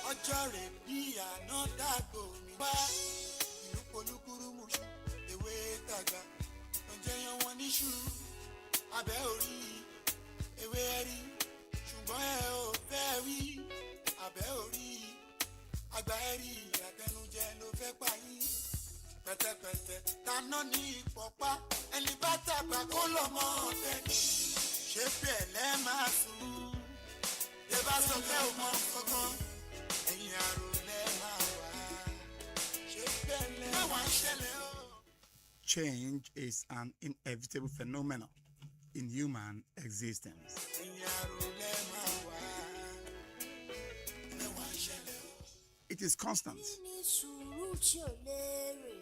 ọjọ́ rẹ̀ bí àná dàgbò mi bá ìlú polúkúrú muṣu ewé tàgbà ǹjẹ́ yan wọn níṣu abẹ́ orí ewé rí ṣùgbọ́n ẹ ò fẹ́ wí abẹ́ orí àgbà ẹ̀rí àtẹnujẹ ló fẹ́ pa yín pẹ̀tẹ̀pẹ̀tẹ̀ taná ní ìpọ̀pá ẹni bá tàgbà kó lọ́mọ ọ̀tẹ̀ ní ṣé bẹ́ẹ̀ lẹ́ máa sùn ẹ bá sọ pé ò mọ kankan ẹ̀yìn àrò lẹ́ máa wá ṣé bẹ́ẹ̀ lẹ́ wá ń ṣẹlẹ̀ o. Change is an inevitable phenomenon in human existence. ẹ̀yìn àrò lẹ́ máa wá lẹ́ wá ń ṣẹlẹ̀ o. It is constant, ní sùúrù tí ò lérè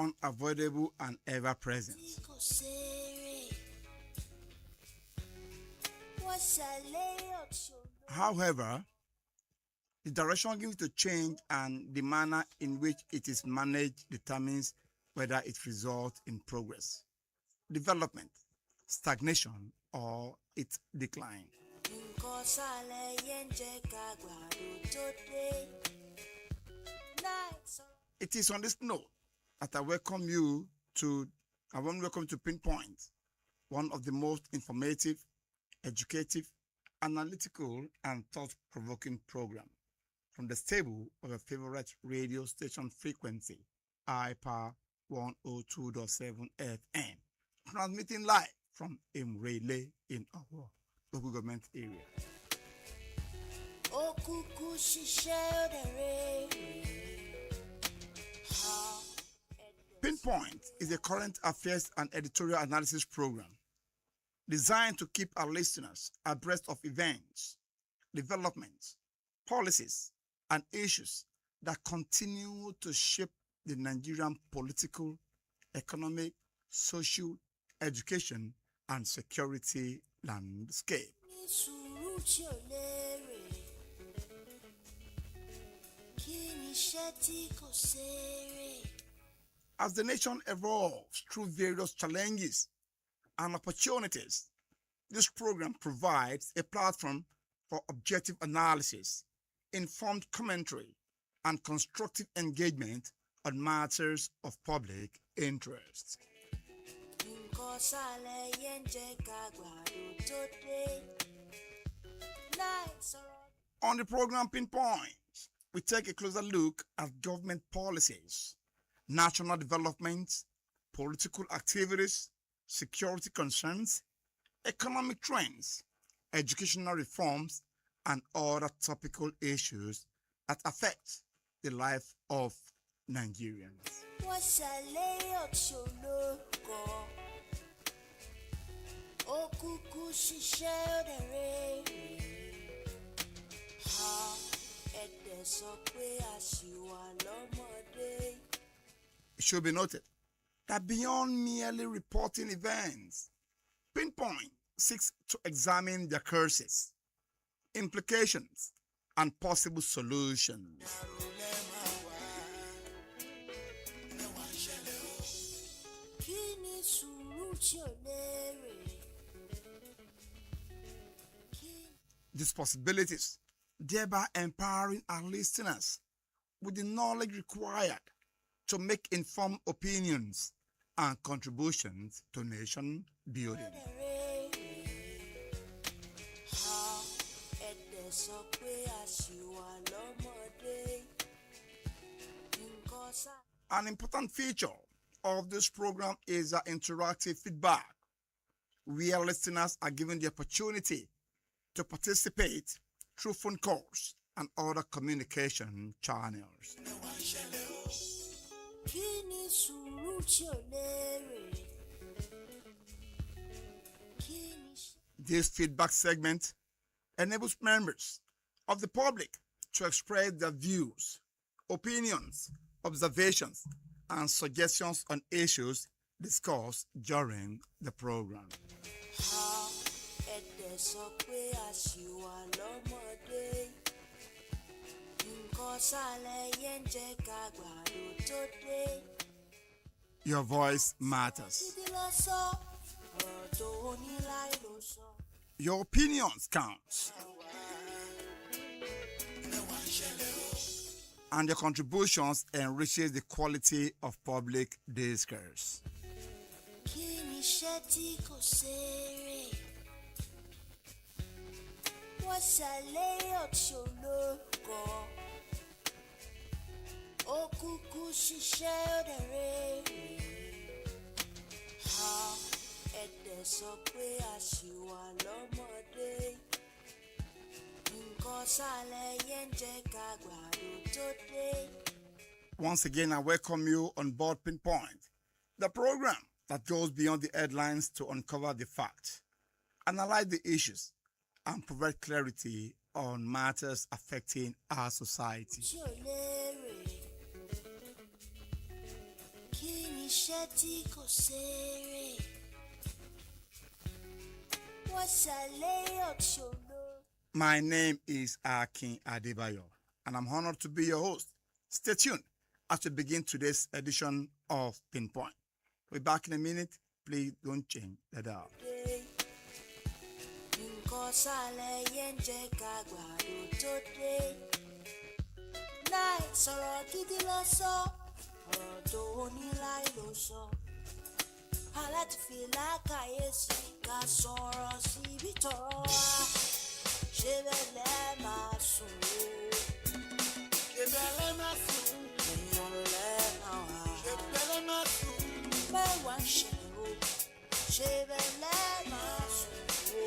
unavoidable, and ever present. tí kò ṣeré wọ́n ṣàlẹ́yọ̀ tí ò However, the direction given to change and the manner in which it is managed determines whether it results in progress, development, stagnation, or its decline. nǹkan ṣàlẹ̀ yẹn ń jẹ́ ká gbàdo tó dé láì sọ. It is on this note that I welcome you to Pinpoint, one of the most informative, educative, analytical, and thought-provoking program from the stable of a favorite radio station frequency, IPA 102.7 FM, transmitting live from Imrele in our local government area. ó kúkú ṣiṣẹ́ ó dẹ̀ rere. Pinpoint is a current affairs and editorial analysis program designed to keep our listeners abreast of events, developments, policies, and issues that continue to shape the Nigerian political, economic, social, education, and security landscape. ní sùúrù tí ò lérè kí ni iṣẹ́ tí kò ṣeré. As the nation evolves through various challenges and opportunities, this program provides a platform for objective analysis, informed commentary, and constructive engagement on matters of public interest. nǹkan ṣàlẹ̀ yẹn ń jẹ́ ká gbàdo tó dé láì sọ̀rọ̀. On the program Pinpoint, we take a closer look at government policies, national developments, political activities, security concerns, economic trends, educational reforms, and other topical issues that affect the life of Nigerians. wọ́n ṣàlẹ́yọ̀ tí ò lórúkọ ó kúkú ṣiṣẹ́ ó dẹ̀ rere. ẹ̀dẹ̀ sọ pé a ṣì wà lọ́mọdé. It should be noted that beyond merely reporting events, Pinpoint seeks to examine their causes, implications, and possible solutions. àrò lẹ́ máa wá lẹ́ wá ń ṣẹlẹ̀ o. kí ni sùúrù tí ò lérè. These possibilities, thereby empowering our listeners with the knowledge required to make informed opinions and contributions to nation building. ẹ̀dẹ̀ sọ pé a ṣì wà lọ́mọdé. nǹkan ṣá. An important feature of this program is our interactive feedback, where listeners are given the opportunity to participate through phone calls and other communication channels. lẹ́ wá ń ṣẹlẹ̀ o. kí ni sùúrù tí ò lérè. kí ni ṣe. This feedback segment enables members of the public to express their views, opinions, observations, and suggestions on issues discussed during the program. ẹ̀dẹ̀ sọ pé a ṣì wà lọ́mọdé. nǹkan ṣàlẹ̀ yẹn ń jẹ́ ká gbàdo tó dé. Your voice matters. títí lọ sọ ọ̀rọ̀ tó ní láì ló sọ. Your opinions count. and your contributions enriches the quality of public discourse. Kí ni iṣẹ́ tí kò ṣeré? Wọ́n ṣàlẹ́yọ̀ tí olóko. Ó kúkú ṣiṣẹ́ ó dẹ̀ rere. Ẹ̀dẹ̀ sọ pé a ṣì wà lọ́mọdé. Nǹkan sálẹ̀ yẹn ń jẹ́ ká gbàdo tó dé. Once again, I welcome you on board Pinpoint, the program that goes beyond the headlines to uncover the facts, analyze the issues, and provide clarity on matters affecting our society. Tí ò lérè. Kí ni iṣẹ́ tí kò ṣeré? Wọ́n ṣàlẹ́yọ̀ tí olóko. My name is Akin Adebayo, and I'm honored to be your host. Stay tuned as we begin today's edition of Pinpoint. We'll be back in a minute. Please don't change the dial. Nǹkan sálẹ̀ yẹn ń jẹ́ ká gbàdo tó dé. Láì sọ̀rọ̀ gidi lọ sọ, ọ̀rọ̀ tó ní láì ló sọ. Aláti fi lákàyèsí ká sọ̀rọ̀ síbi tọ̀rọ̀ wá. Ṣé bẹ́ẹ̀ lẹ́ máa sùn o? Ṣé bẹ́lẹ̀ máa sùn? Èèyàn lẹ́ máa wà. Ṣé bẹ́lẹ̀ máa sùn? Mẹ́wàá ń ṣẹlẹ̀ o. Ṣé bẹ́ẹ̀ lẹ́ máa sùn o?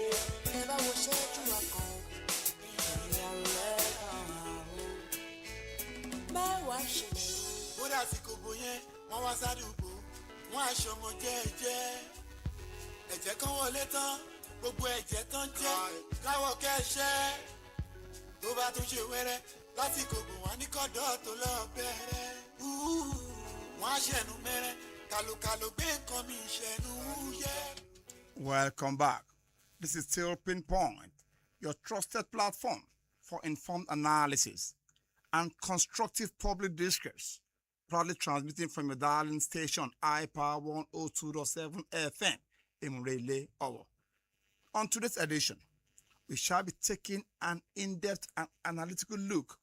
Ẹ bá wo ṣẹ́jú wa kan. Èèyàn lẹ́ máa wà o. Mẹ́wàá ń ṣẹlẹ̀ o. Ó dàsìkò bò yẹn, wọ́n wá sádùúgbò, wọ́n aṣọ ọmọ jẹ́ẹ́jẹ́. Ẹ̀jẹ̀ kan wọlé tán, gbogbo ẹ̀jẹ̀ tán jẹ́ káwọ́ kẹ́ṣẹ́. Tó bá tún ṣe wẹ́rẹ́, lásìkò bò wọ́n ní kọ́dọ̀ tó lọ bẹ̀rẹ̀. Wọ́n á ṣẹ̀nu mẹ́rẹ́, kàlùkàlù gbé nǹkan mi ṣẹ̀nu yẹ. Welcome back. This is still Pinpoint, your trusted platform for informed analysis and constructive public discourse, proudly transmitting from your darling station iPower 102.7 FM in Relay Hour. On today's edition, we shall be taking an in-depth and analytical look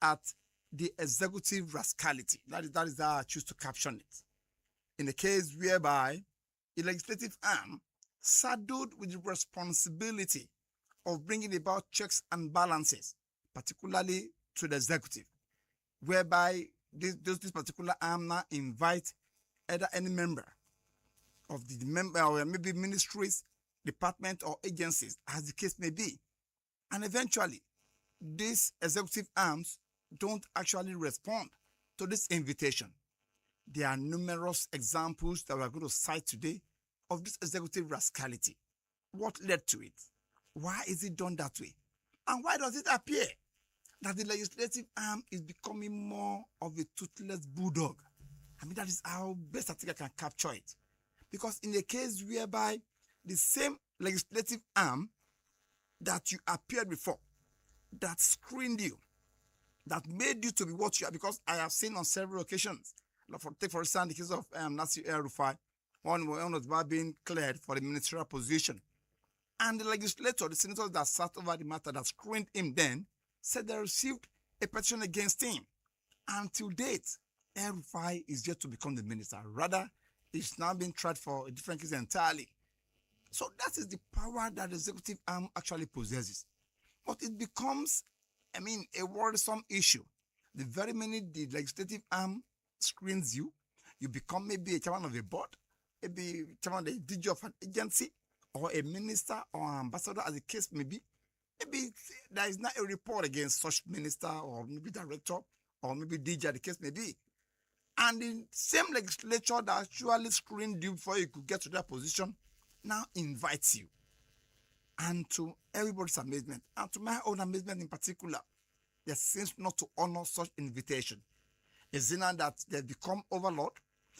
at the executive rascality. That is how I choose to caption it. In a case whereby the legislative arm, saddled with the responsibility of bringing about checks and balances, particularly to the executive, whereby this particular arm now invite either any member of the member or maybe ministries, department or agencies, as the case may be. And eventually, these executive arms don't actually respond to this invitation. There are numerous examples that we are going to cite today of this executive rascality. What led to it? Why is it done that way? And why does it appear that the legislative arm is becoming more of a toothless bulldog? I mean, that is how best I think I can capture it. Because in a case whereby the same legislative arm that you appeared before, that screened you, that made you to be what you are, because I have seen on several occasions, take for instance the case of Nasir El-Rufai, one was about being cleared for the ministerial position. And the legislator, the senators that sat over the matter that screened him then, said they received a petition against him. Until date, El-Rufai is yet to become the minister. Rather, it's now being tried for a different case entirely. So that is the power that the executive arm actually possesses. But it becomes, a worrisome issue. The very minute the legislative arm screens you, you become maybe a chairman of a board, maybe chairman of the DG of an agency, or a minister or ambassador, as the case may be. Maybe there is not a report against such minister or maybe director or maybe DG, as the case may be. And the same legislature that actually screened you before you could get to that position now invites you. And to everybody's amazement, and to my own amazement in particular, they seems not to honor such invitation. Is it not that they've become overlord?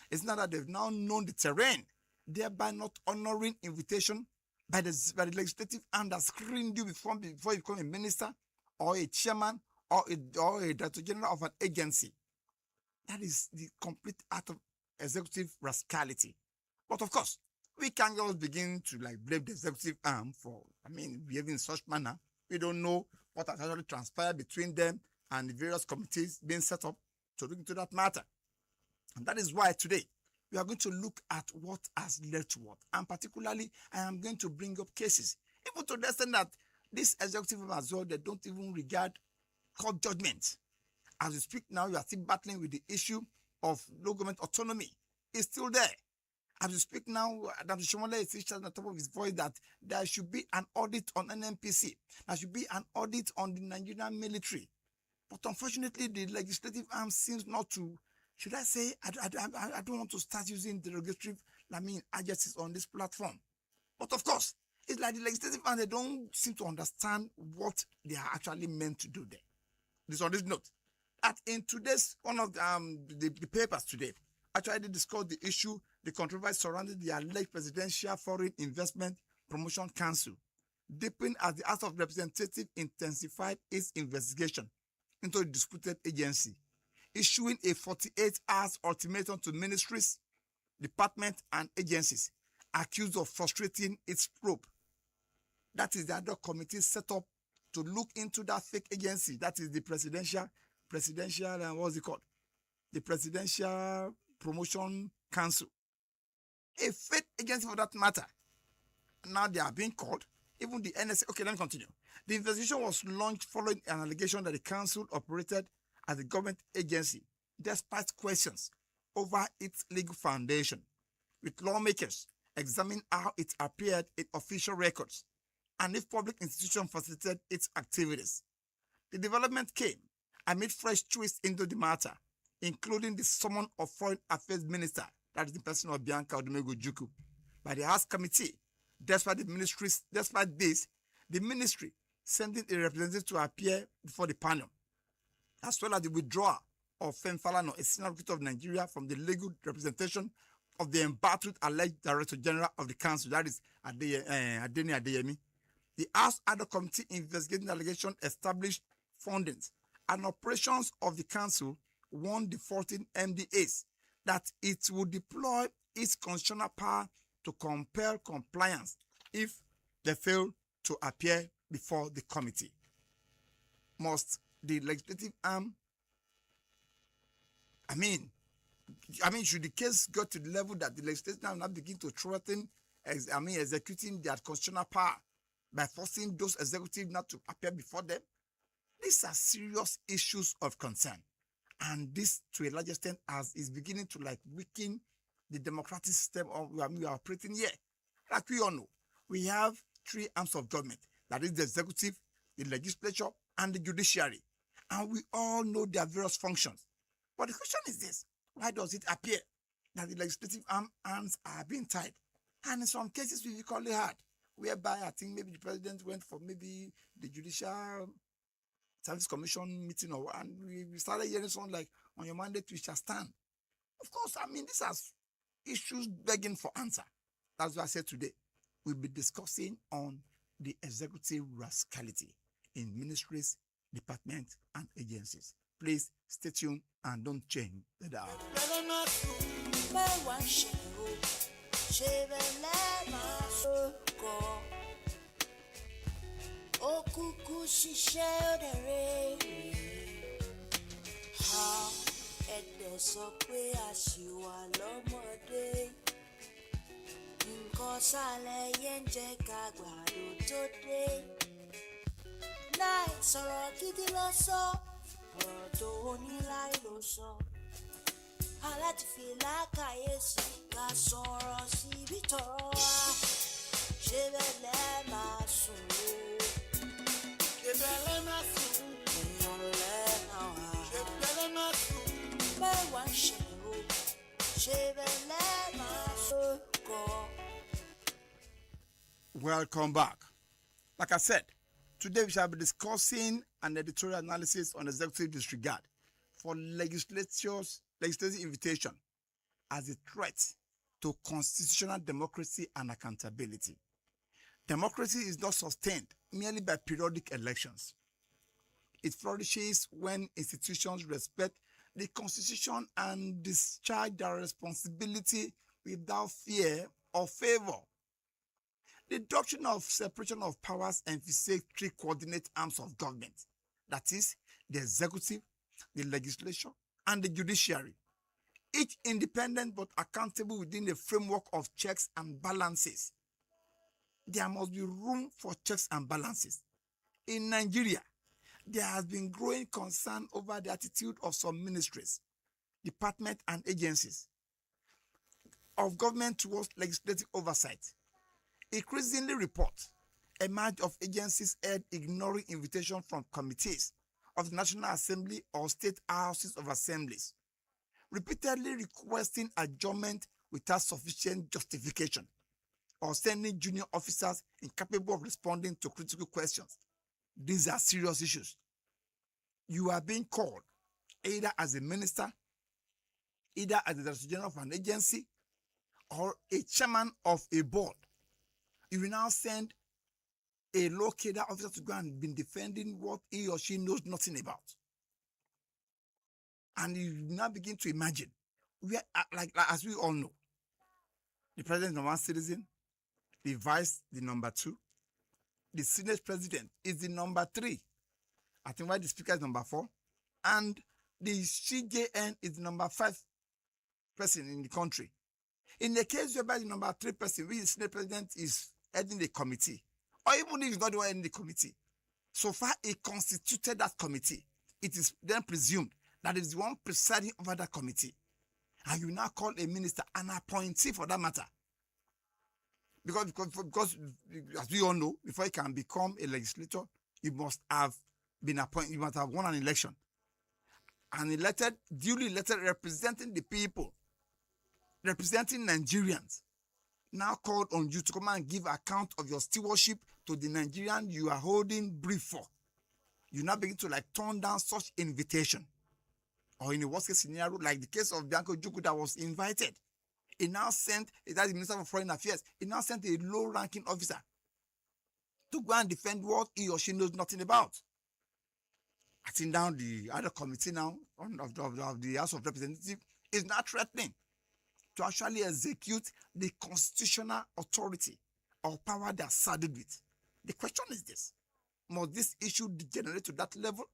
Is it not that they've now known the terrain, thereby not honoring invitation by the legislative arm that screened you before you become a minister or a chairman or a director general of an agency? That is the complete act of executive rascality. But of course, we can't just begin to blame the executive arm for, behaving in such manner. We don't know what has actually transpired between them and the various committees being set up to look into that matter. And that is why today we are going to look at what has led to what. And particularly, I am going to bring up cases, even to the extent that this executive as well, they don't even regard court judgment. As we speak now, you are still battling with the issue of local government autonomy. It's still there. As we speak now, Dr. Shomole is saying at the top of his voice that there should be an audit on NNPC. There should be an audit on the Nigerian military. But unfortunately, the legislative arm seems not to, should I say, I don't want to start using derogatory, adjectives on this platform. But of course, it's like the legislative arm, they don't seem to understand what they are actually meant to do there. This on this note, that in today's, one of the papers today, actually discussed the issue, the controversy surrounding the alleged Presidential Foreign Investment Promotion Council, deepened as the House of Representatives intensified its investigation into the disputed agency, issuing a 48 hours ultimatum to ministries, departments, and agencies accused of frustrating its probe. That is the other committee set up to look into that fake agency. That is the presidential, what's it called? The Presidential Promotion Council. A fake agency for that matter. Now they are being called. Even the NSA. Okay, let me continue. The investigation was launched following an allegation that the council operated as a government agency, despite questions over its legal foundation, with lawmakers examining how it appeared in official records and if public institutions facilitated its activities. The development came amid fresh twists into the matter, including the summon of Foreign Affairs Minister, that is the person of Bianca Odumegu Juku, by the House Committee. Despite this, the ministry sending a representative to appear before the panel, as well as the withdrawal of Fem Falana, a senior advocate of Nigeria, from the legal representation of the embattled alleged Director General of the Council, that is Adeni Adeyemi. The House Ad Committee investigating the allegation established fundings and operations of the Council warned the 14 MDAs that it would deploy its constitutional power to compel compliance if they fail to appear before the committee. Must the legislative arm, should the case go to the level that the legislative arm now begin to threaten, executing their constitutional power by forcing those executives not to appear before them? These are serious issues of concern. And this, to a large extent, is beginning to weaken the democratic system we are operating here. Like we all know, we have three arms of government. That is the executive, the legislature, and the judiciary. And we all know their various functions. But the question is this: why does it appear that the legislative arms are being tied? And in some cases, we call it hard, whereby I think maybe the president went for maybe the Judicial Service Commission meeting, and we started hearing something like, on your mandate we shall stand. Of course, these are issues begging for answer. That's why I said today we'll be discussing on the executive rascality in ministries, departments, and agencies. Please stay tuned and don't change the dial. Okuku ṣiṣẹ́ òdèrè ha ẹ̀dẹ̀ sọ pé a ṣì wà lọ́mọdé nǹkan sálẹ̀ yẹn ń jẹ́ ká gbàdo tó dé láì sọ̀rọ̀ gidi ló sọ ọ̀rọ̀ tó ní láì ló sọ aláti fi lákàyèsí ká sọ̀rọ̀ síbi tọ̀rọ̀ wá ṣé bẹ́ẹ̀ lẹ́ẹ̀ máa sùn ó. Welcome back. Like I said, today we shall be discussing an editorial analysis on executive disregard for legislative invitation as a threat to constitutional democracy and accountability. Democracy is not sustained merely by periodic elections. It flourishes when institutions respect the Constitution and discharge their responsibility without fear or favor. The doctrine of separation of powers emphasizes three coordinate arms of government, that is, the executive, the legislature, and the judiciary, each independent but accountable within a framework of checks and balances. There must be room for checks and balances. In Nigeria, there has been growing concern over the attitude of some ministries, departments, and agencies of government towards legislative oversight. Increasingly reports emerge of agencies head ignoring invitation from committees of the National Assembly or state houses of assemblies, repeatedly requesting adjournment without sufficient justification, or sending junior officers incapable of responding to critical questions. These are serious issues. You are being called either as a minister, either as the director general of an agency, or a chairman of a board. You will now send a low cadre officer to go and be defending what he or she knows nothing about. And you now begin to imagine, like as we all know, the president is the one citizen, the vice the number 2, the Senate president is the number 3. I think why the speaker is number 4, and the CJN is the number 5 person in the country. In the case whereby the number 3 person, which the Senate president is heading the committee, or even if he's not the one heading the committee, so far he constituted that committee, it is then presumed that is the one presiding over that committee. And you now call a minister an appointee for that matter. Because as we all know, before you can become a legislator, you must have been appointed, you must have won an election. And elected, duly elected, representing the people, representing Nigerians, now called on you to come and give account of your stewardship to the Nigerian you are holding brief for. You now begin to turn down such invitation. Or in a worst case scenario, like the case of Bianco Juku that was invited. He now sent, that's the Minister for Foreign Affairs, he now sent a low-ranking officer to go and defend what he or she knows nothing about. I think now the other committee now of the House of Representatives is now threatening to actually execute the constitutional authority or power they are saddled with. The question is this: must this issue degenerate to that level?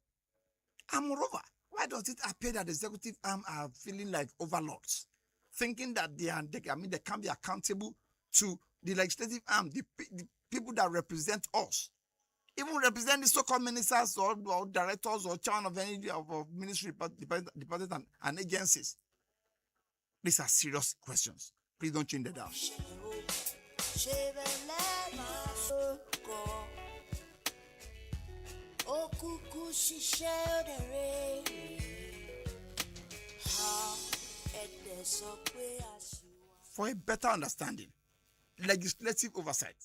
And moreover, why does it appear that the executive arm are feeling like overlords, thinking that they can be accountable to the legislative arm, the people that represent us, even represent the so-called ministers or directors or chairman of any of ministry departments and agencies? These are serious questions. Please don't change the dial. For a better understanding, legislative oversight,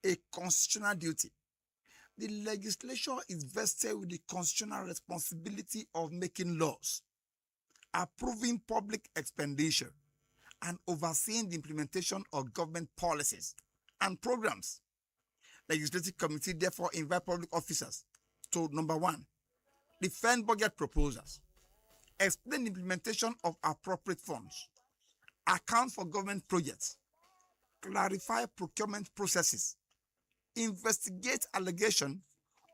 a constitutional duty. The legislature is vested with the constitutional responsibility of making laws, approving public expenditure, and overseeing the implementation of government policies and programs. Legislative committee therefore invite public officers to, number 1, defend budget proposals, explain the implementation of appropriate funds, account for government projects, clarify procurement processes, investigate allegations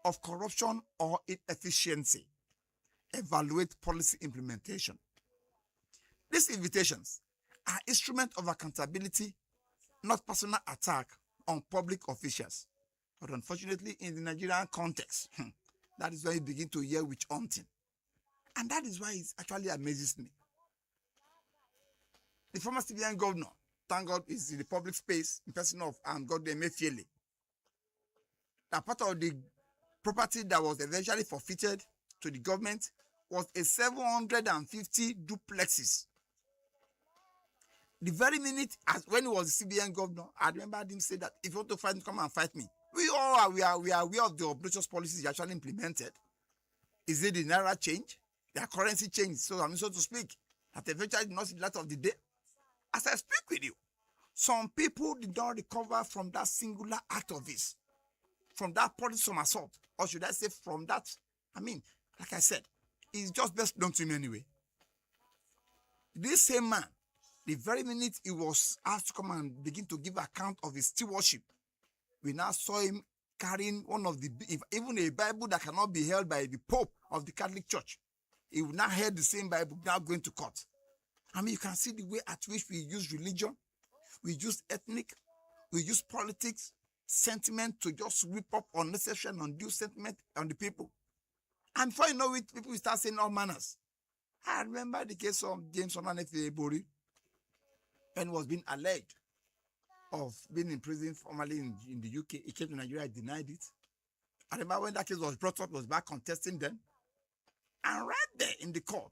of corruption or inefficiency, evaluate policy implementation. These invitations are instruments of accountability, not personal attack on public officials. But unfortunately, in the Nigerian context, that is why you begin to hear witch hunting. And that is why it actually amazes me. The former civilian governor, thank God, is in the public space in person of Godwin Emefiele. That part of the property that was eventually forfeited to the government was a 750 duplexes. The very minute when he was the CBN governor, I remember him say that if you want to fight, come and fight me. We are aware of the obnoxious policies he actually implemented. Is it the naira change? Their currency change, so to speak, that eventually did not see the light of the day. As I speak with you, some people did not recover from that singular act of his, from that policy somersault, or should I say from that, like I said, it's just best known to him anyway. This same man, the very minute he was asked to come and begin to give account of his stewardship, we now saw him carrying one of the, even a Bible that cannot be held by the Pope of the Catholic Church. He will now hold the same Bible, now going to court. I mean, you can see the way at which we use religion, we use ethnic, we use politics, sentiment to just whip up unnecessary and undue sentiment on the people. And before you know it, people will start saying all manners. I remember the case of James Adebayo when he was being alleged of being in prison formerly in the UK. He came to Nigeria, denied it. I remember when that case was brought up, he was back contesting them. And right there in the court,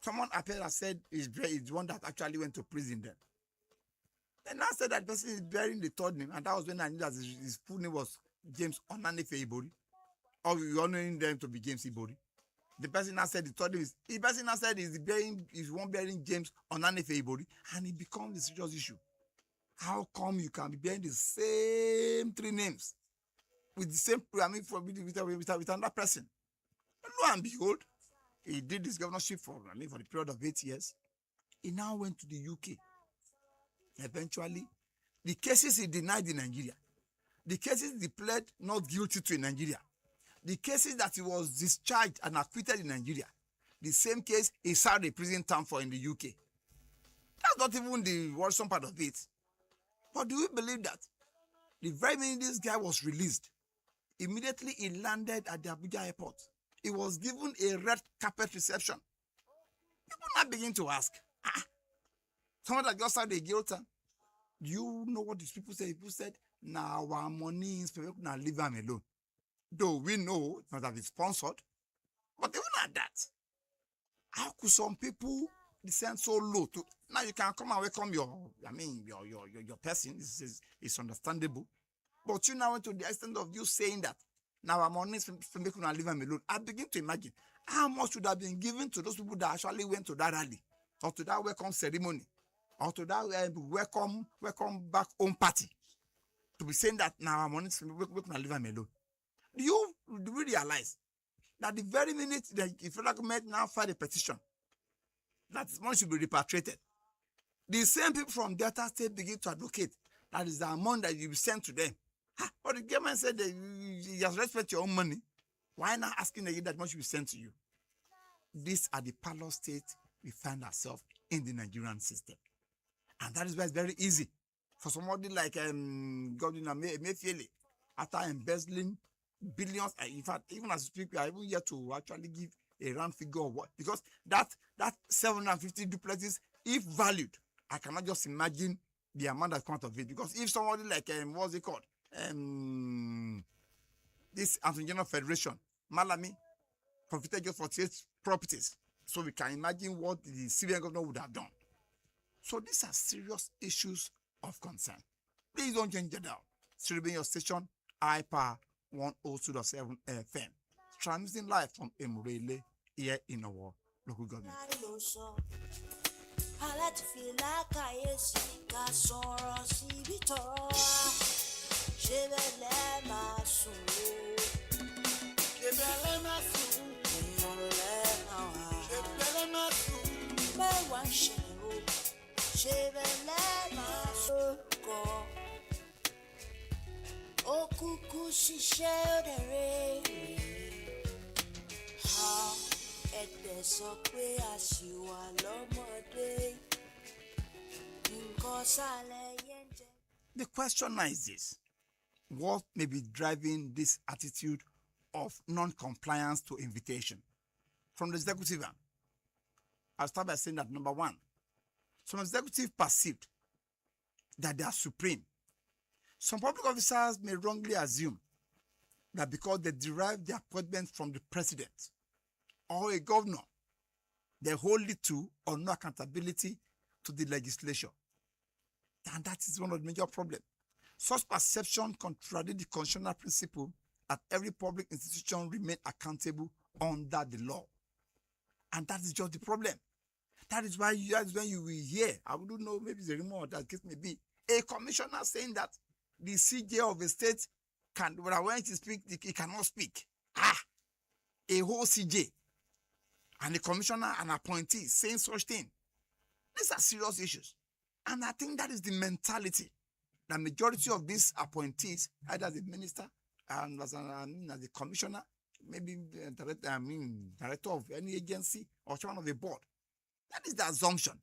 someone appeared and said he's the one that actually went to prison then. Then I said that person is bearing the third name, and that was when I knew that his full name was James Ibori, or we were knowing them to be James Ibori. The person now said the third name is, the person now said is one bearing James Ibori, and it becomes a serious issue. How come you can be bearing the same three names with the same, with another person? And lo and behold, he did his governorship for the period of 8 years. He now went to the UK. Eventually, the cases he denied in Nigeria, the cases he pled not guilty to in Nigeria, the cases that he was discharged and acquitted in Nigeria, the same case he served a prison term for in the UK. That's not even the worrisome part of it. But do we believe that the very minute this guy was released, immediately he landed at the Abuja airport. He was given a red carpet reception. People now begin to ask, someone that just had a guilt, do you know what these people said? People said, now our money is for now leave them alone. Though we know it must have been sponsored, but even at that, how could some people descend so low to now you can come and welcome your person? This is understandable. But you now went to the extent of you saying that now our money is for making them leave them alone. I begin to imagine how much would have been given to those people that actually went to that rally or to that welcome ceremony or to that welcome back home party to be saying that now our money is for making them leave them alone. Do we realize that the very minute the federal government now filed a petition that money should be repatriated, the same people from Delta State begin to advocate that is the amount that you be sent to them. But the government said that you just respect your own money. Why not asking again that money should be sent to you? These are the parallel states we find ourselves in the Nigerian system. And that is why it's very easy for somebody like Godwin Emefiele, after embezzling billions, in fact, even as we speak, we are even yet to actually give a round figure of what, because that 750 duplexes, if valued, I cannot just imagine the amount that comes out of it. Because if somebody like what's it called, this Attorney General Federation, Malami, profited just 48 properties, so we can imagine what the civilian governor would have done. So these are serious issues of concern. Please don't change it out. Still be your station, iPower 102.7 FM. Transmitting live from Emurele here in our local government. Okuku ṣiṣẹ́ òdèrè ha ẹ̀dẹ̀ sọ pé a ṣì wà lọ́mọdé nǹkan sálẹ̀ yẹn jẹ́. The question now is this: what may be driving this attitude of non-compliance to invitation from the executive arm? I'll start by saying that number one, some executives perceived that they are supreme. Some public officers may wrongly assume that because they derive their appointment from the president or a governor, they hold it to or no accountability to the legislature. And that is one of the major problems. Such perception contradicts the constitutional principle that every public institution remain accountable under the law. And that is just the problem. That is when you will hear, I don't know, maybe it's a rumor that case may be, a commissioner saying that the CJ of a state can, when he speak, he cannot speak. A whole CJ and the commissioner and appointee saying such thing. These are serious issues. And I think that is the mentality. The majority of these appointees, either the minister and as as the commissioner, maybe director of any agency or chairman of the board. That is the assumption.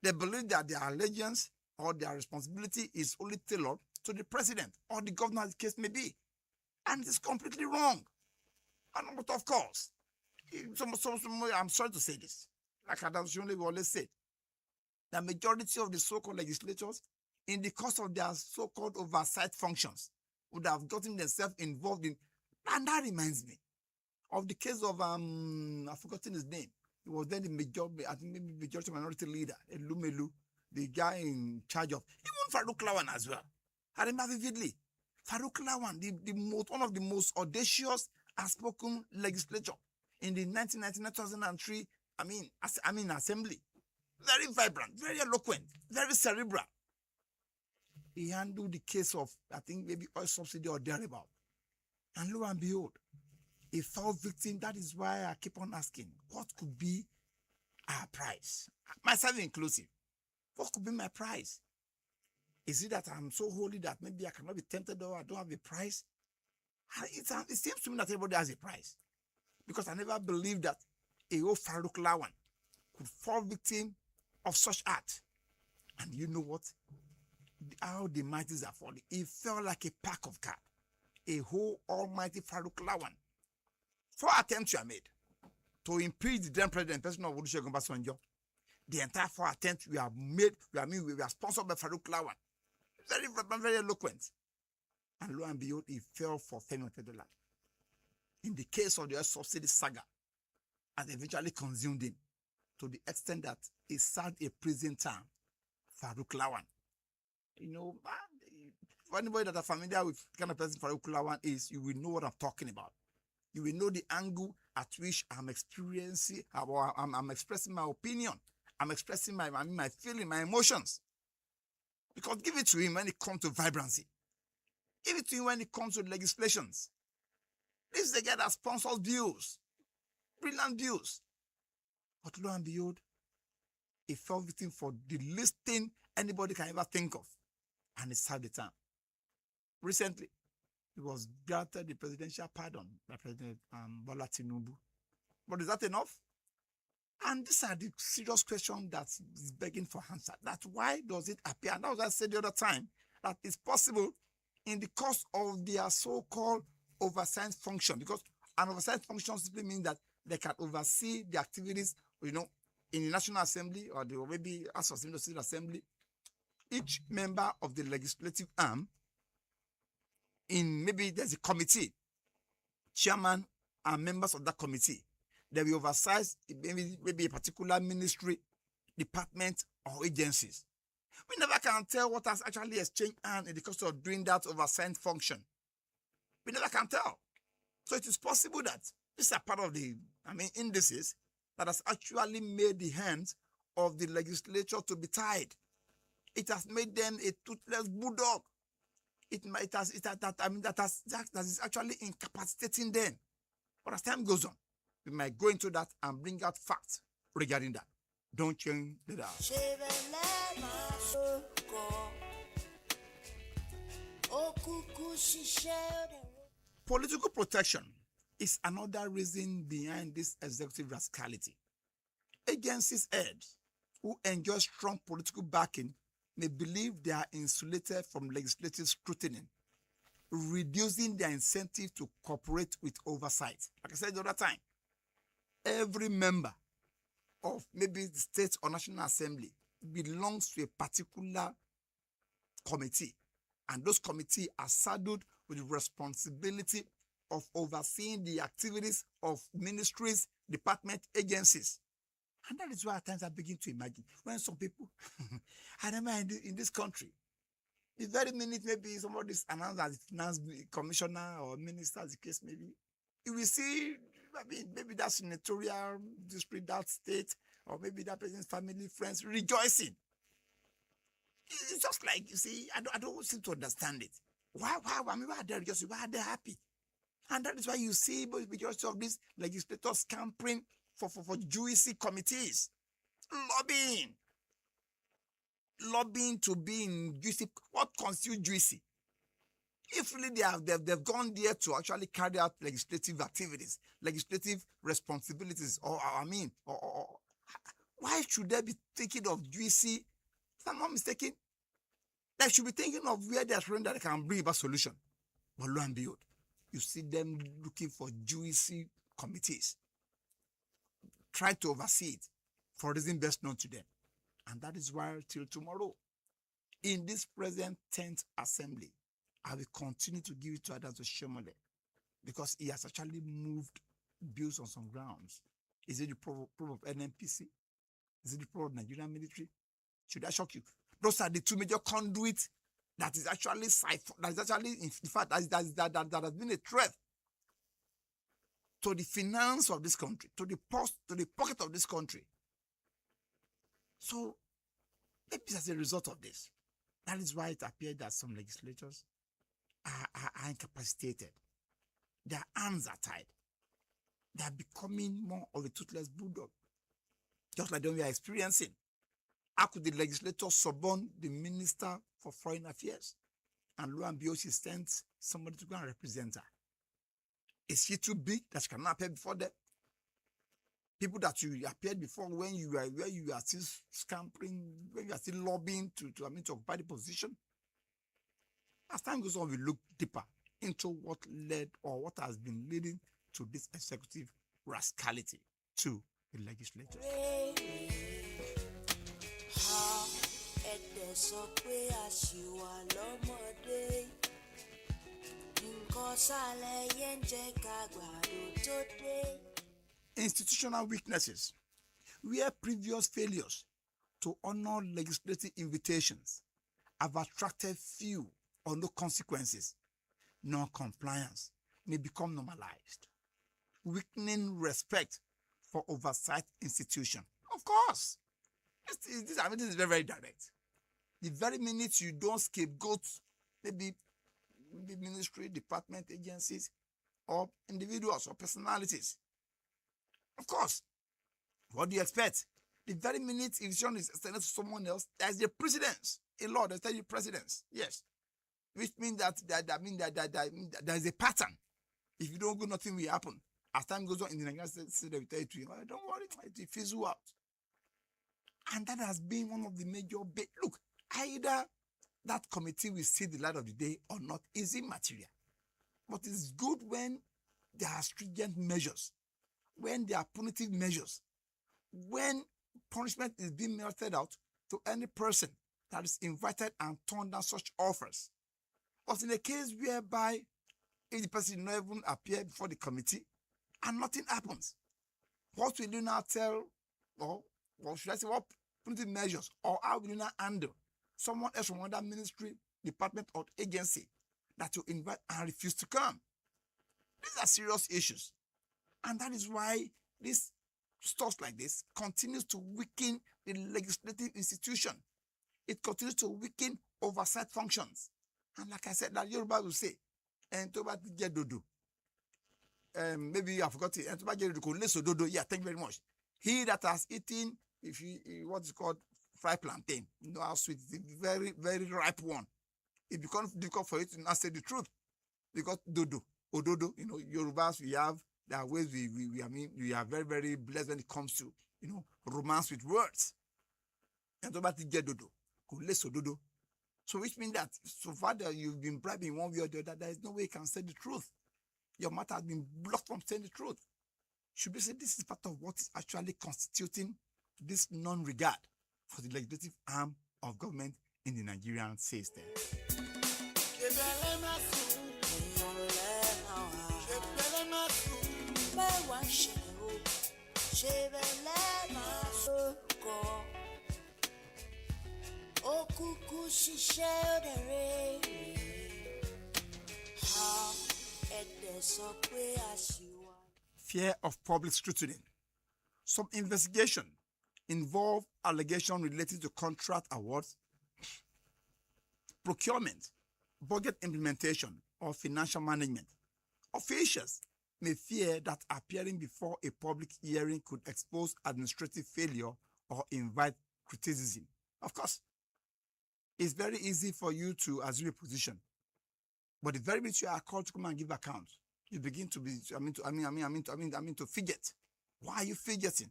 They believe that their allegiance or their responsibility is only tailored to the president or the governor, as the case may be. And it's completely wrong. And but of course, I'm sorry to say this, like we always said, the majority of the so-called legislators, in the course of their so-called oversight functions, would have gotten themselves involved in, and that reminds me of the case of I've forgotten his name. He was then the majority, I think maybe majority minority leader, Elumelu, the guy in charge of even Farouk Lawan as well. I remember vividly. Farouk Lawan, one of the most audacious outspoken legislature in the 1999-2003, assembly. Very vibrant, very eloquent, very cerebral. He handled the case of, I think, maybe oil subsidy or thereabout. And lo and behold, he fell victim. That is why I keep on asking, what could be our price? Myself inclusive. What could be my price? Is it that I'm so holy that maybe I cannot be tempted or I don't have a price? It seems to me that everybody has a price. Because I never believed that a old Farouk Lawan could fall victim of such act. And you know what? How the mighties are falling. It felt like a pack of cards. A whole almighty Farouk Lawan. 4 attempts were made to impeach the then president, person of Olusegun Obasanjo. The entire 4 attempts were made, we were sponsored by Farouk Lawan. Very, very eloquent. And lo and behold, he fell for Femi Otedola. In the case of the oil subsidy saga, and eventually consumed him to the extent that he served a prison term, Farouk Lawan. You know, for anybody that are familiar with the kind of person Farouk Lawan is, you will know what I'm talking about. You will know the angle at which I'm experiencing, I'm expressing my opinion. I'm expressing my feeling, my emotions. Because give it to him when it comes to vibrancy. Give it to him when it comes to legislations. This is the guy that sponsors bills. Brilliant bills. But lo and behold, he fell victim for the least thing anybody can ever think of. And he served the term. Recently, he was granted the presidential pardon by President Bola Tinubu. But is that enough? And these are the serious questions that is begging for answer. That's why does it appear, and that was what I said the other time, that it's possible in the course of their so-called oversight function, because an oversight function simply means that they can oversee the activities, in the National Assembly or maybe House of Assembly. Each member of the legislative arm, maybe there's a committee, chairman and members of that committee. They will oversize maybe a particular ministry, department, or agencies. We never can tell what has actually exchanged hands in the course of doing that oversight function. We never can tell. So it is possible that these are part of the indices that has actually made the hands of the legislature to be tied. It has made them a toothless bulldog. That is actually incapacitating them. But as time goes on, we might go into that and bring out facts regarding that. Don't change the dial. Political protection is another reason behind this executive rascality. Agencies' heads who enjoy strong political backing may believe they are insulated from legislative scrutiny, reducing their incentive to cooperate with oversight. Like I said the other time, every member of maybe the state or national assembly belongs to a particular committee, and those committees are saddled with the responsibility of overseeing the activities of ministries, department, agencies. And that is why at times I begin to imagine when some people, I remember in this country, the very minute maybe somebody is announced as finance commissioner or minister, as the case may be, you will see maybe that senatorial district, that state, or maybe that person's family, friends rejoicing. It's just like, you see, I don't seem to understand it. Why are they rejoicing? Why are they happy? And that is why you see the majority of these legislators scampering for juicy committees, lobbying to be in juicy. What constitutes juicy? If really they've gone there to actually carry out legislative activities, legislative responsibilities, or why should they be thinking of juicy? If I'm not mistaken, they should be thinking of where they're showing that they can bring about solution. But lo and behold, you see them looking for juicy committees, try to oversee it for reason best known to them. And that is why till tomorrow, in this present 10th assembly, I will continue to give it to Adams Oshomole because he has actually moved bills on some grounds. Is it the problem of NNPC? Is it the problem of Nigerian military? Should I shock you? Those are the two major conduits that is actually in fact that has been a threat to the finance of this country, to the pocket of this country. So maybe as a result of this, that is why it appeared that some legislators are incapacitated. Their hands are tied. They are becoming more of a toothless bulldog, just like we are experiencing. How could the legislator suborn the Minister for Foreign Affairs? And lo and behold, she sends somebody to go and represent her. Is she too big that she cannot appear before them? People that you appeared before when you are still scampering, when you are still lobbying to occupy the position. As time goes on, we look deeper into what led or what has been leading to this executive rascality to the legislators. Institutional weaknesses, where previous failures to honor legislative invitations have attracted few or no consequences, non-compliance may become normalized, weakening respect for oversight institution. Of course, this is very, very direct. The very minute you don't scapegoat maybe ministry, department, agencies, or individuals or personalities, of course, what do you expect? The very minute decision is extended to someone else, there's a precedence. In law, there's a precedence. Yes. Which means that there's a pattern. If you don't go, nothing will happen. As time goes on in the Nigerian state, they will tell you to don't worry, it will fizzle out. And that has been one of the major look, either that committee will see the light of the day or not is immaterial. But it's good when there are stringent measures, when there are punitive measures, when punishment is being meted out to any person that is invited and turned down such offers. But in a case whereby if the person did not even appear before the committee and nothing happens, what will you now tell, or should I say, what punitive measures, or how will you now handle someone else from another ministry, department, or agency that you invite and refuse to come? These are serious issues. And that is why this stuff like this continues to weaken the legislative institution. It continues to weaken oversight functions. And like I said, that Yoruba will say, and maybe I forgot it. Yeah, thank you very much. He that has eaten, what is called fried plantain, you know how sweet it is, very, very ripe one. It becomes difficult for you to not say the truth. Because ododo, Yorubas, we have, there are ways we are very, very blessed when it comes to, romance with words. And so which means that so far that you've been bribed in one way or the other, there is no way you can say the truth. Your mouth has been blocked from saying the truth. Should we say this is part of what is actually constituting this non-regard for the legislative arm of government in the Nigerian system? Fear of public scrutiny. Some investigation involve allegations related to contract awards, procurement, budget implementation, or financial management. Officials may fear that appearing before a public hearing could expose administrative failure or invite criticism. Of course, it's very easy for you to assume a position But the very minute you are called to come and give account, you begin to be, to fidget. Why are you fidgeting?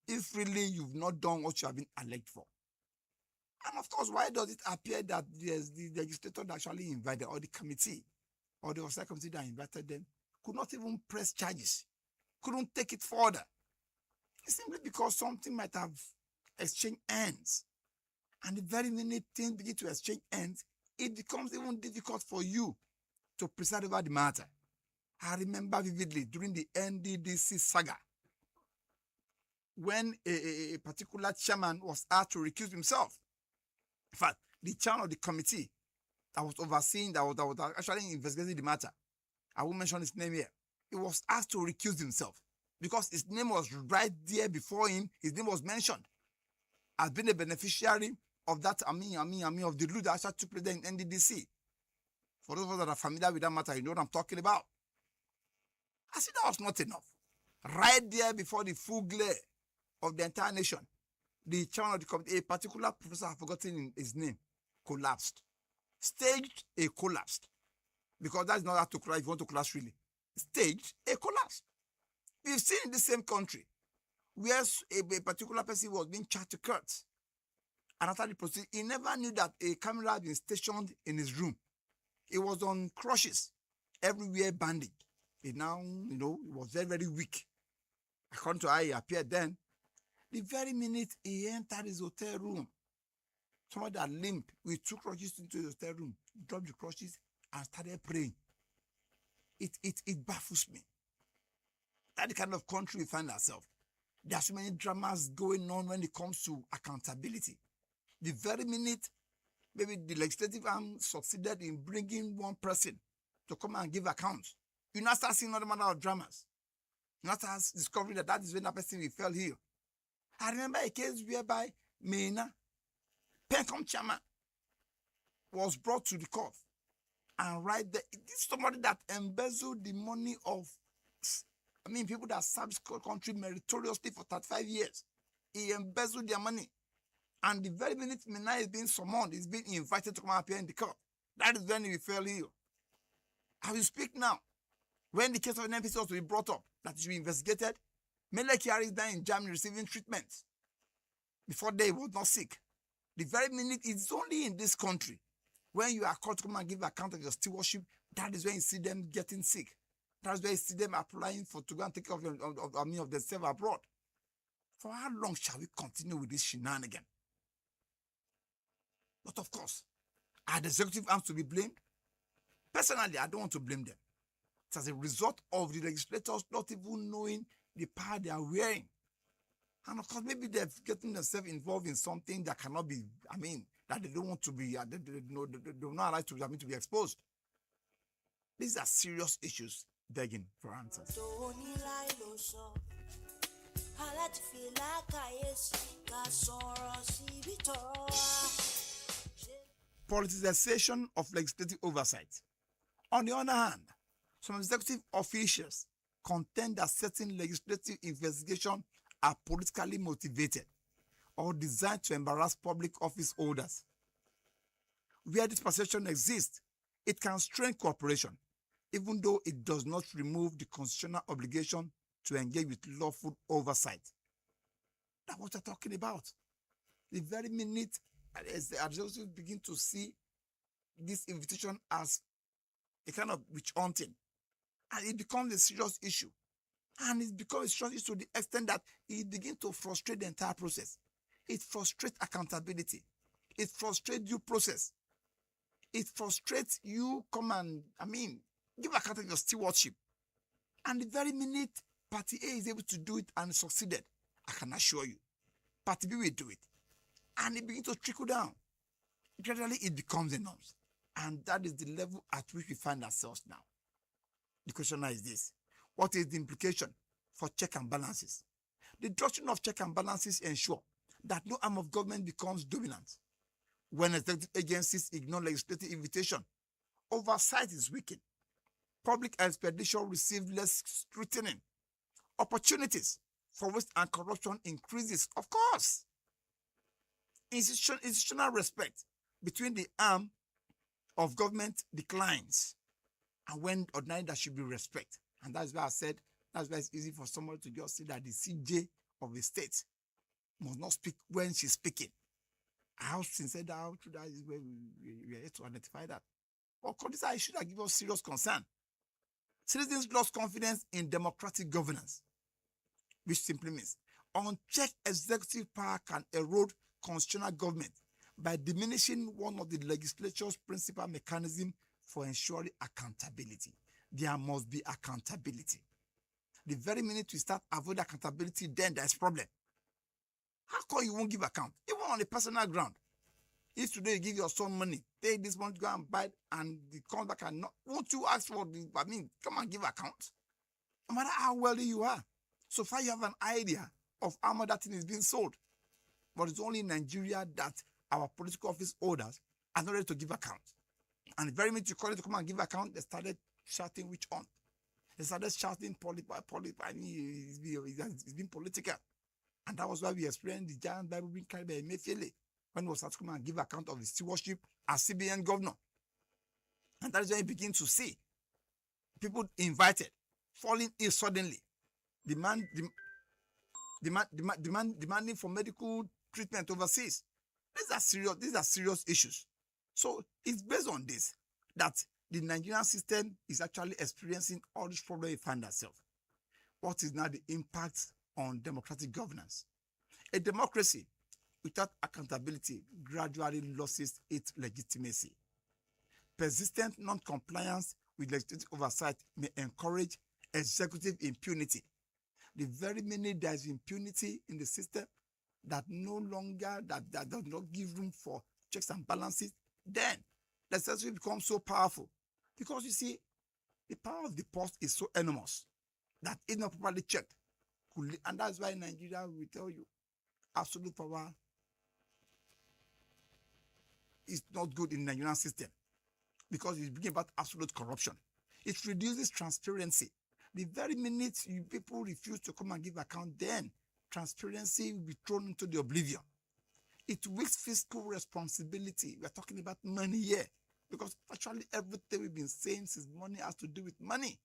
If really you've not done what you have been elected for. And of course, why does it appear that there's the legislator that actually invited, or the committee, or the oversight committee that invited them, could not even press charges, couldn't take it further? It's simply because something might have exchanged hands. And the very minute things begin to exchange hands, it becomes even difficult for you to preside over the matter. I remember vividly during the NDDC saga, when a particular chairman was asked to recuse himself. In fact, the chairman of the committee that was overseeing, that was actually investigating the matter, I won't mention his name here, he was asked to recuse himself because his name was right there before him. His name was mentioned as being a beneficiary of that of the loot that actually took place there in NDDC. For those of us that are familiar with that matter, you know what I'm talking about. I said that was not enough. Right there before the full glare of the entire nation, the chairman of the committee, a particular professor, I've forgotten his name, collapsed. Staged a collapse. Because that's not how to collapse if you want to collapse really. Staged a collapse. We've seen in the same country where a particular person was being charged to court. And after the proceeding, he never knew that a camera had been stationed in his room. He was on crutches, everywhere bandaged. He now, he was very, very weak. According to how he appeared then, the very minute he entered his hotel room, somebody that limped with 2 crutches into his hotel room, dropped the crutches and started praying. It baffles me. That's the kind of country we find ourselves. There are so many dramas going on when it comes to accountability. The very minute maybe the legislative arm succeeded in bringing one person to come and give account, you now start seeing another matter of dramas. You now start discovering that is when that person will fell here. I remember a case whereby Mena, Pencom chairman, was brought to the court. And right there, this is somebody that embezzled the money of, people that served the country meritoriously for 35 years. He embezzled their money. And the very minute Mena is being summoned, is being invited to come appear in the court. That is when he fell ill. I will speak now. When the case of an NPC was to be brought up, that should be investigated, Mele Kyari is there in Germany receiving treatment. Before they was not sick. The very minute, it's only in this country, when you are called to come and give account of your stewardship, that is when you see them getting sick. That's where you see them applying to go and take care of themselves abroad. For how long shall we continue with this shenanigan? But of course, are the executive arms to be blamed? Personally, I don't want to blame them. It's as a result of the legislators not even knowing the power they are wearing. And of course, maybe they're getting themselves involved in something that cannot be, that they don't want to be, they don't allow to be exposed. These are serious issues begging for answers. Politicization of legislative oversight. On the other hand, some executive officials contend that certain legislative investigations are politically motivated or designed to embarrass public office holders. Where this perception exists, it can strain cooperation, even though it does not remove the constitutional obligation to engage with lawful oversight. That's what we're talking about. The very minute as the advisors begin to see this invitation as a kind of witch hunting, and it becomes a serious issue. And it becomes a serious issue to the extent that it begins to frustrate the entire process. It frustrates accountability. It frustrates due process. It frustrates you come and, give account of your stewardship. And the very minute Party A is able to do it and succeeded, I can assure you, Party B will do it. And it begins to trickle down. Gradually, it becomes a norm. And that is the level at which we find ourselves now. The question now is this: what is the implication for check and balances? The doctrine of check and balances ensure that no arm of government becomes dominant. When executive agencies ignore legislative invitation, oversight is weakened. Public expenditure receives less scrutiny. Opportunities for waste and corruption increases, of course. Institutional respect between the arm of government declines, and when ordinarily there should be respect. And that's why I said that's why it's easy for somebody to just say that the CJ of the state must not speak when she's speaking. How sincere that, how true that is, where we are able to identify that. But this is an issue that gives us serious concern. Citizens lost confidence in democratic governance, which simply means unchecked executive power can erode constitutional government by diminishing one of the legislature's principal mechanisms for ensuring accountability. There must be accountability. The very minute we start avoiding accountability, then there's problem. How come you won't give account? Even on a personal ground. If today you give your son money, take this money, go and buy it, and it comes back and not, won't you ask for the, come and give account? No matter how wealthy you are. So far you have an idea of how much that thing is being sold. But it's only in Nigeria that our political office holders are not ready to give account. And the very minute you call it to come and give account, they started shouting which on. They started shouting it's been political. And that was why we experienced the giant Bible being carried by Emefiele when he was asked to come and give account of his stewardship as CBN governor. And that is when you begin to see people invited falling ill suddenly, demanding for medical treatment overseas. These are serious issues. So it's based on this that the Nigerian system is actually experiencing all this problem we find ourselves. What is now the impact on democratic governance? A democracy without accountability gradually loses its legitimacy. Persistent non-compliance with legislative oversight may encourage executive impunity. The very minute there is impunity in the system that no longer, that does not give room for checks and balances, then the executive becomes so powerful. Because you see, the power of the purse is so enormous that it's not properly checked. And that's why in Nigeria we tell you absolute power is not good in the Nigerian system because it's bringing about absolute corruption. It reduces transparency. The very minute people refuse to come and give account, then transparency will be thrown into the oblivion. It weaks fiscal responsibility. We're talking about money here because actually everything we've been saying since money has to do with money.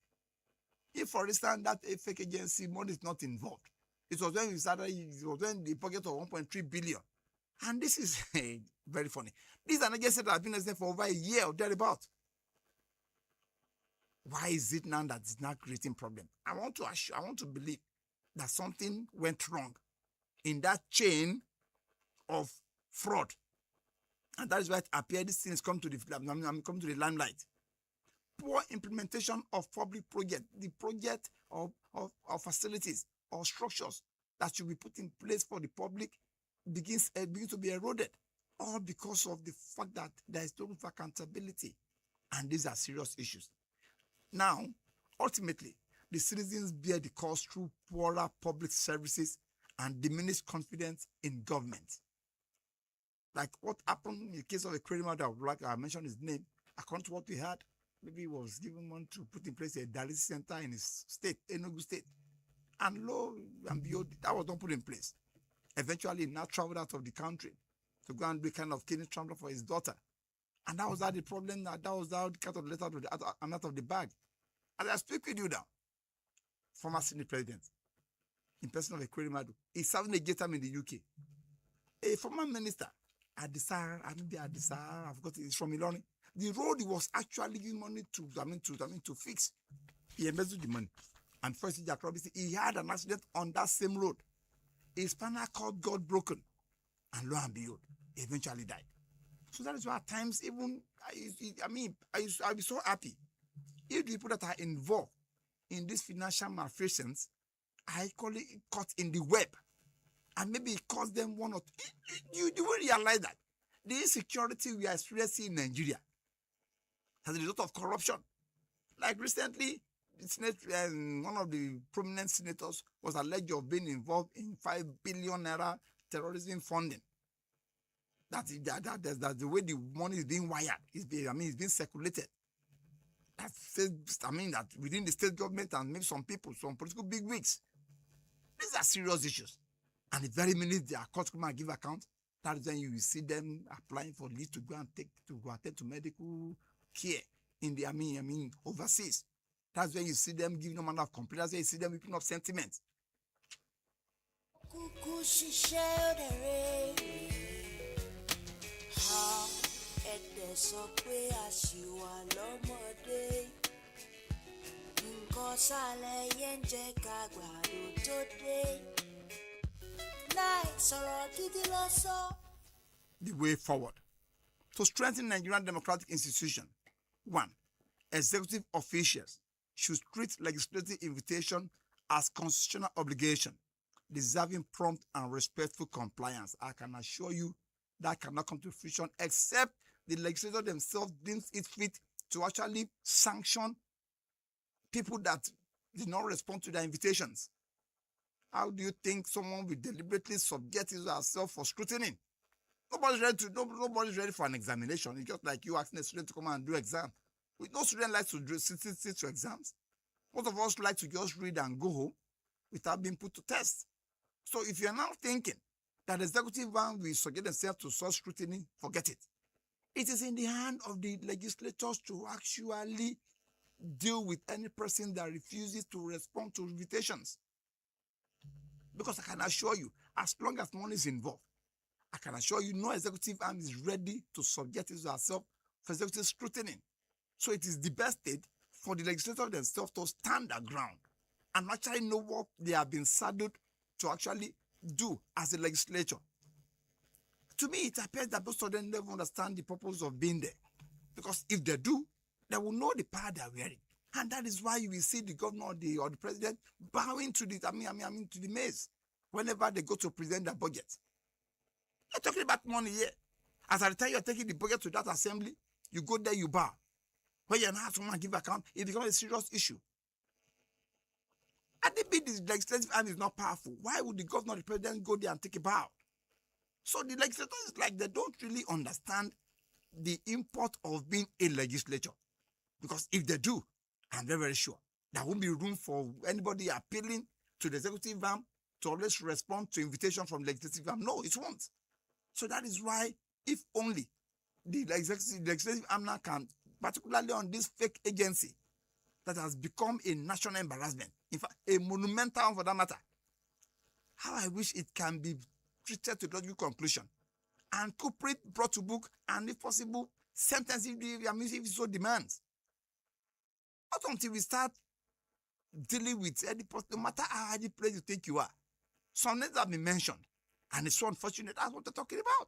If, for instance, that fake agency money is not involved, it was when we started, it was when the pocket of 1.3 billion. And this is very funny. This is an agency that has been there for over a year or thereabout. Why is it now that it's not creating problem? I want to believe that something went wrong in that chain of fraud. And that is why it appears these things come to the limelight. Poor implementation of public project, the project of facilities or structures that should be put in place for the public begins to be eroded, all because of the fact that there is no room for accountability. And these are serious issues. Now, ultimately, the citizens bear the cost through poorer public services and diminished confidence in government. Like what happened in the case of a criminal that I mentioned his name, according to what we had, maybe he was given money to put in place a dialysis center in his state, Enugu State. And lo and behold, that was not put in place. Eventually, he now traveled out of the country to go and do kind of kidney transplant for his daughter. And that was how the problem, that was how the cat of the letter out of the bag. And I speak with you now, former Senate President, in person of a Madu, he's serving a term in the UK. A former minister, Adisa, I forgot it's from Ilorin. The road he was actually giving money to fix. He embezzled the money. And first, he had an accident on that same road. His spinal cord got broken. And lo and behold, he eventually died. So that is why at times, even, I'll be so happy if the people that are involved in this financial malfeasance are equally caught in the web. And maybe it cost them one or two. You will realize that the insecurity we are experiencing in Nigeria as a result of corruption. Like recently, one of the prominent senators was alleged of being involved in 5 billion naira terrorism funding. That's the way the money is being wired. It's being circulated. That within the state government and maybe some people, some political bigwigs. These are serious issues. And the very minute they are caught to come and give account, That is when you will see them applying for leave to go attend to medical care in the overseas. That's when you see them giving no manner of complaint. That's when you see them whipping up sentiments. Kúkú ṣiṣẹ́ ó dẹ̀ rere. Ẹ̀dẹ̀ sọ pé a ṣì wà lọ́mọdé. Nǹkan sálẹ̀ yẹn ń jẹ́ ká gbàdo tó dé. Láì sọ̀rọ̀ gidi lọ sọ. The way forward to strengthen Nigerian democratic institution. 1. Executive officials should treat legislative invitation as constitutional obligation, deserving prompt and respectful compliance. I can assure you that cannot come to fruition except the legislature themselves deems it fit to actually sanction people that did not respond to their invitations. How do you think someone will deliberately subject his or herself for scrutiny? Nobody's ready for an examination. It's just like you asking a student to come and do exam. No student likes to sit to exams. Most of us like to just read and go home without being put to test. So if you're now thinking that the executive branch will subject themselves to such scrutiny, forget it. It is in the hand of the legislators to actually deal with any person that refuses to respond to invitations. Because I can assure you, as long as money is involved, I can assure you no executive arm is ready to subject itself for executive scrutiny. So it is the best state for the legislators themselves to stand their ground and actually know what they have been saddled to actually do as a legislature. To me, it appears that most of them never understand the purpose of being there. Because if they do, they will know the power they are wearing. And that is why you will see the governor or the president bowing to the to the maize whenever they go to present their budget. You're talking about money here. As at the time you're taking the budget to that assembly, you go there, you bow. When you're not someone give account, it becomes a serious issue. And the legislative arm is not powerful. Why would the governor or the president go there and take a bow? So the legislators is like they don't really understand the import of being a legislature. Because if they do, I'm very, very sure there won't be room for anybody appealing to the executive arm to always respond to invitation from the legislative arm. No, it won't. So that is why, if only the legislative arm now can, particularly on this fake agency that has become a national embarrassment, in fact, a monumental one for that matter, how I wish it can be treated to logical conclusion and culprit brought to book and, if possible, sentenced if it so demands. Not until we start dealing with any person, no matter how any place you think you are. Some names have been mentioned, and it's so unfortunate. That's what they're talking about.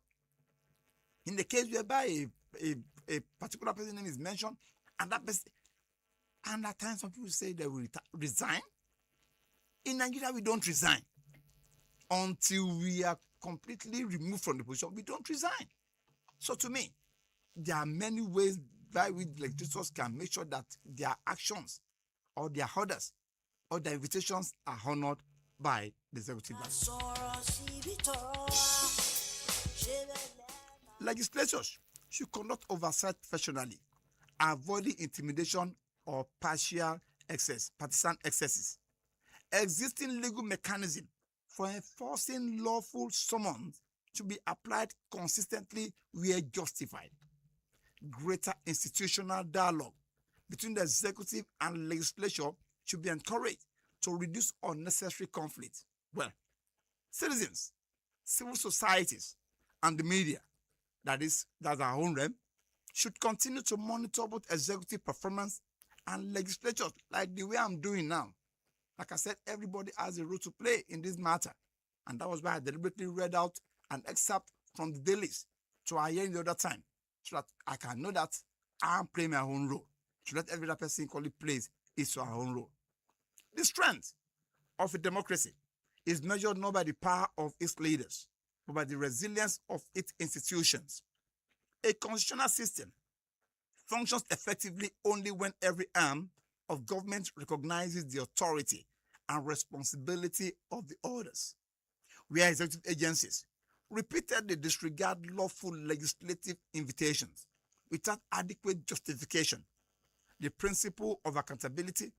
In the case whereby a particular person's name is mentioned, and that person, and at times some people say they will resign. In Nigeria, we don't resign until we are completely removed from the position. We don't resign. So to me, there are many ways by which legislators can make sure that their actions or their orders or their invitations are honored by the executive branch. Legislators should conduct oversight professionally, avoiding intimidation or partisan excesses. Existing legal mechanism for enforcing lawful summons should be applied consistently where justified. Greater institutional dialogue between the executive and legislature should be encouraged to reduce unnecessary conflict. Well, citizens, civil societies, and the media, that's our own realm, should continue to monitor both executive performance and legislatures like the way I'm doing now. Like I said, everybody has a role to play in this matter. And that was why I deliberately read out an excerpt from the dailies to our hearing the other time, so that I can know that I'm playing my own role. So that every other person equally plays its own role. The strength of a democracy is measured not by the power of its leaders, but by the resilience of its institutions. A constitutional system functions effectively only when every arm of government recognizes the authority and responsibility of the others. Where executive agencies repeatedly disregard lawful legislative invitations without adequate justification, the principle of accountability,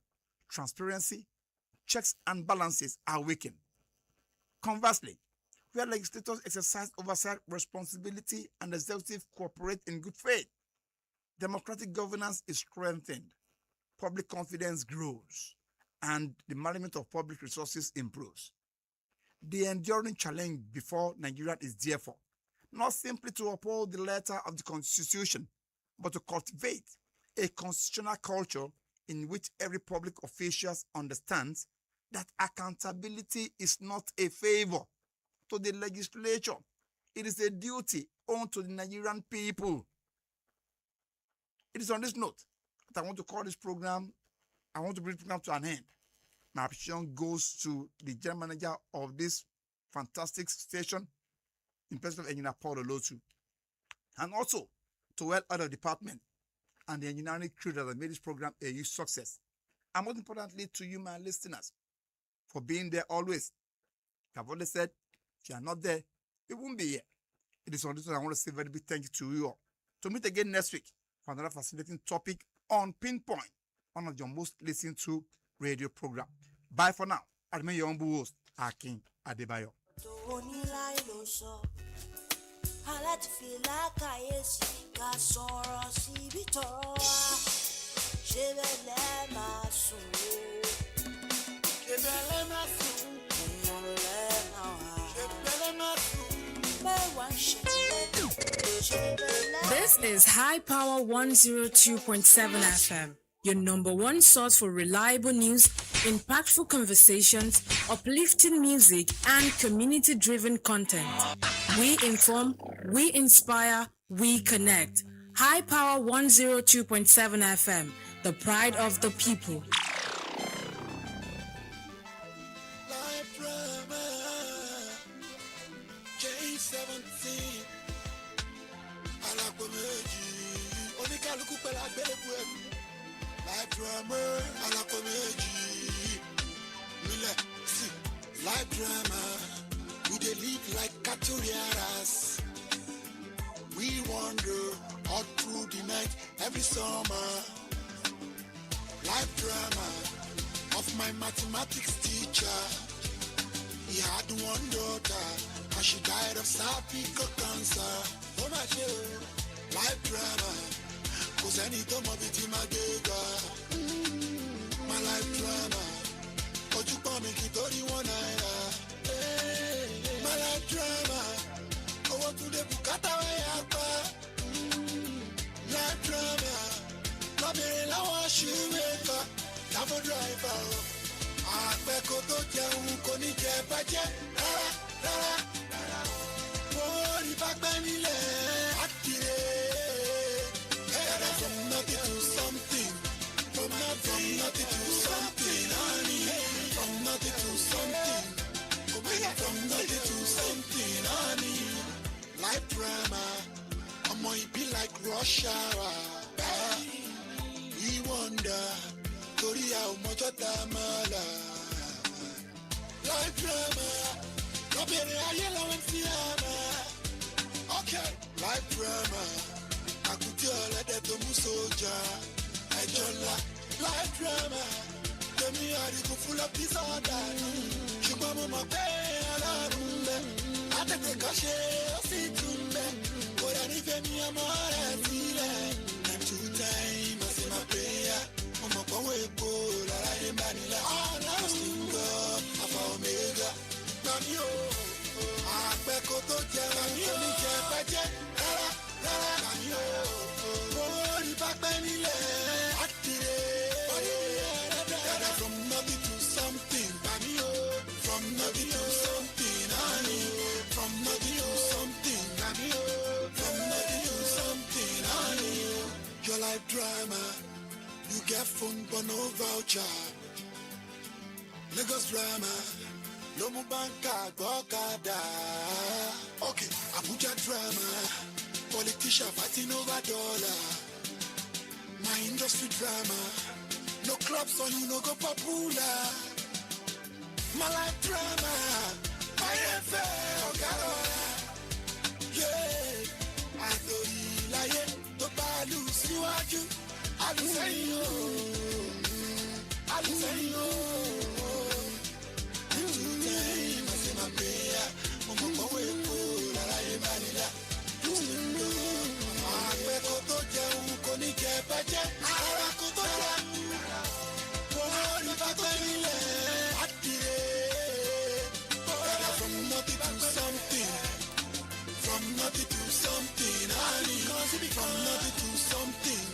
transparency, checks and balances are weakened. Conversely, where legislators exercise oversight responsibility and executive cooperate in good faith. Democratic governance is strengthened, public confidence grows, and the management of public resources improves. The enduring challenge before Nigeria is therefore not simply to uphold the letter of the Constitution, but to cultivate a constitutional culture in which every public official understands that accountability is not a favor to the legislature. It is a duty owed to the Nigerian people. It is on this note that I want to call this program, I want to bring the program to an end. My appreciation goes to the general manager of this fantastic station, in person of Engineer Paul Olotu, and also to all other departments and the engineering crew that have made this program a huge success. And most importantly, to you, my listeners, for being there always. I've always said, if you are not there, we won't be here. It is on this one I want to say a very big thank you to you all. To meet again next week for another fascinating topic on Pinpoint, one of your most listened to radio program. Bye for now. I remain your humble host, Akin Adebayo. This is High Power 102.7 FM, your number one source for reliable news, impactful conversations, uplifting music, and community-driven content. We inform, we inspire, we connect. High Power 102.7 FM, the pride of the people. Life drama, we dey live like caturiaras. We wander all through the night every summer. Life drama of my mathematics teacher. He had one daughter and she died of cervical cancer. Oh my dear, life drama, cause I need to move it in my my life drama. Ojú pọ̀ mi kì í torí wọn náírà. My life drama. Owó tún lè bùkátà wáyà pa. Life drama. Lọ́bìnrin láwọn ṣùgbẹ́kọ̀. Láfọ́ dráìvà o. Àpẹ̀kọ tó jẹun kò ní jẹ bàjẹ́ rárá rárá rárá. Orí bá pẹ́ nílẹ̀ àkìrè. Ẹ̀rọ from nothing to something. From nothing to something, honey. From nothing to something. From nothing to something, honey. Life drama. It be like rush hour. We wonder. Korea umoja tamala. Life drama. Nobody ayela when fiama. Okay. Life drama. Akuti olede to musoja. Ejola. Life drama. Temi arigo full of disorder. Ṣùgbọ́n mo mọ̀ pé Ọlọ́run ń bẹ. Àtẹ̀tẹ̀ kan ṣe ó sì tún bẹ. Kò dẹ̀ nífẹ̀ẹ́ mi ọmọ rẹ̀ sílẹ̀. Time to time, I say my prayer. Mo mọ̀ pọ́wọ́ epo lára yé ń bá nílẹ̀. Trusting God, Alpha Omega. Gbàmí o, àpẹ̀kọ tó jẹun kò ní jẹ bàjẹ́ rárá rárá. Gbàmí o, orí bá pẹ́ nílẹ̀ àkìrè. From nothing to something, honey. From nothing to something, honey. From nothing to something, honey. From nothing to something, honey. Your life drama, you get phone but no voucher. Lagos drama, Lomu Banka Bokada. Okay, Abuja drama, politician fighting over dollar. My industry drama. No clubs on you, no go popular. My life drama, my affair, Ogarora. Yeah, I don't lie, to balu siwaju. I do say yo, I do say yo. Today, I say my prayer, From nothing to something.